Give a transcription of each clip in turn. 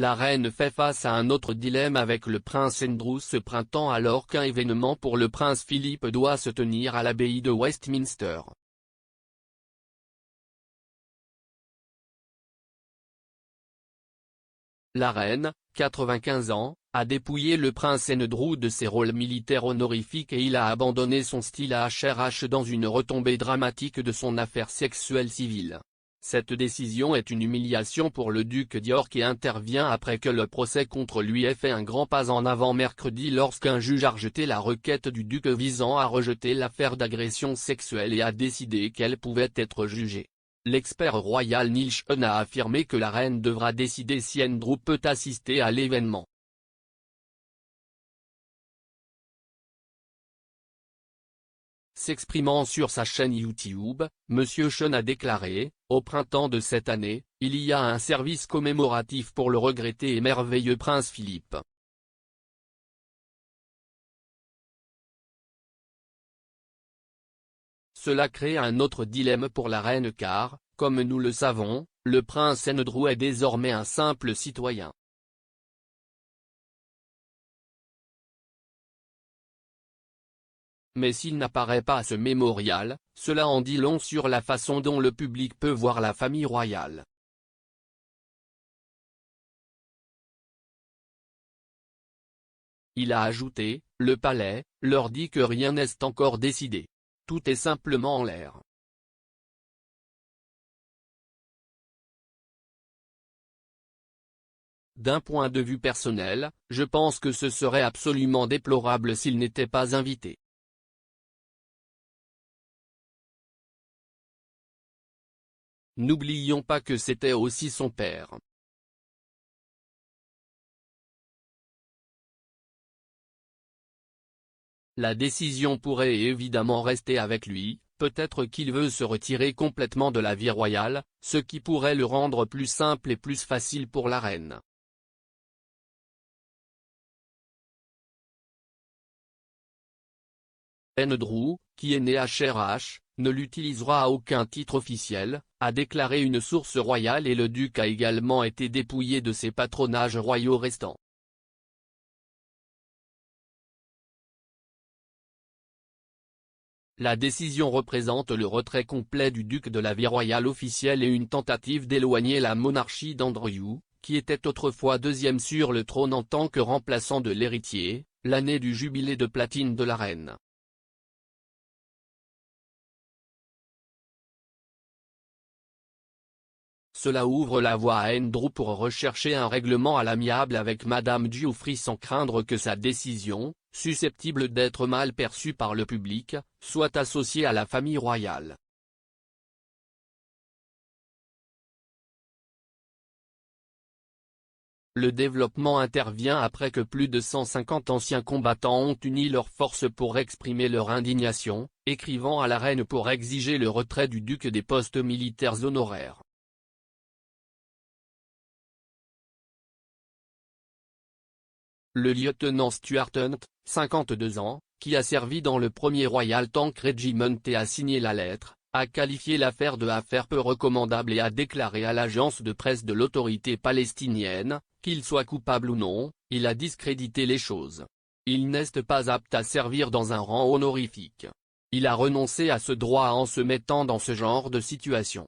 La reine fait face à un autre dilemme avec le prince Andrew ce printemps alors qu'un événement pour le prince Philippe doit se tenir à l'abbaye de Westminster. La reine, 95 ans, a dépouillé le prince Andrew de ses rôles militaires honorifiques et il a abandonné son style à HRH dans une retombée dramatique de son affaire sexuelle civile. Cette décision est une humiliation pour le duc d'York et intervient après que le procès contre lui ait fait un grand pas en avant mercredi lorsqu'un juge a rejeté la requête du duc visant à rejeter l'affaire d'agression sexuelle et a décidé qu'elle pouvait être jugée. L'expert royal Neil Sean a affirmé que la reine devra décider si Andrew peut assister à l'événement. S'exprimant sur sa chaîne YouTube, M. Sean a déclaré, « Au printemps de cette année, il y a un service commémoratif pour le regretté et merveilleux prince Philippe. Cela crée un autre dilemme pour la reine car, comme nous le savons, le prince Andrew est désormais un simple citoyen. Mais s'il n'apparaît pas à ce mémorial, cela en dit long sur la façon dont le public peut voir la famille royale. » Il a ajouté, « Le palais leur dit que rien n'est encore décidé. Tout est simplement en l'air. » D'un point de vue personnel, je pense que ce serait absolument déplorable s'il n'était pas invité. N'oublions pas que c'était aussi son père. La décision pourrait évidemment rester avec lui, peut-être qu'il veut se retirer complètement de la vie royale, ce qui pourrait le rendre plus simple et plus facile pour la reine. Andrew, qui est né à HRH, ne l'utilisera à aucun titre officiel, a déclaré une source royale et le duc a également été dépouillé de ses patronages royaux restants. La décision représente le retrait complet du duc de la vie royale officielle et une tentative d'éloigner la monarchie d'Andrew, qui était autrefois deuxième sur le trône en tant que remplaçant de l'héritier, l'année du jubilé de platine de la reine. Cela ouvre la voie à Andrew pour rechercher un règlement à l'amiable avec Madame Geoffrey sans craindre que sa décision, susceptible d'être mal perçue par le public, soit associée à la famille royale. Le développement intervient après que plus de 150 anciens combattants ont uni leurs forces pour exprimer leur indignation, écrivant à la reine pour exiger le retrait du duc des postes militaires honoraires. Le lieutenant Stuart Hunt, 52 ans, qui a servi dans le premier Royal Tank Regiment et a signé la lettre, a qualifié l'affaire de affaire peu recommandable et a déclaré à l'agence de presse de l'autorité palestinienne, qu'il soit coupable ou non, il a discrédité les choses. Il n'est pas apte à servir dans un rang honorifique. Il a renoncé à ce droit en se mettant dans ce genre de situation.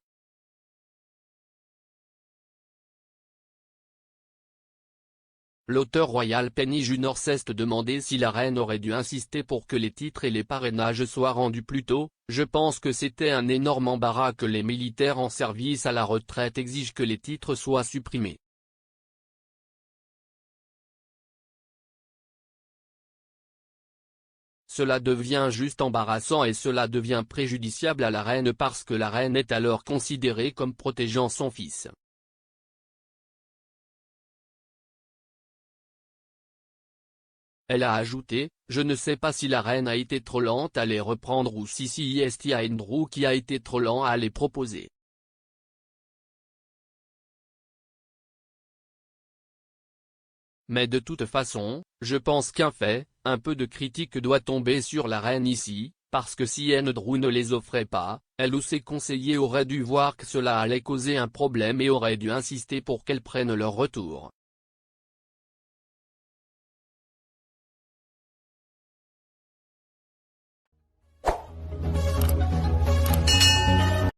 L'auteur royal Penny Junor s'est demandé si la reine aurait dû insister pour que les titres et les parrainages soient rendus plus tôt. Je pense que c'était un énorme embarras que les militaires en service à la retraite exigent que les titres soient supprimés. Cela devient juste embarrassant et cela devient préjudiciable à la reine parce que la reine est alors considérée comme protégeant son fils. Elle a ajouté, « Je ne sais pas si la reine a été trop lente à les reprendre ou si c'est Andrew qui a été trop lent à les proposer. » Mais de toute façon, je pense qu'un fait, un peu de critique doit tomber sur la reine ici, parce que si Andrew ne les offrait pas, elle ou ses conseillers auraient dû voir que cela allait causer un problème et auraient dû insister pour qu'elle prenne leur retour.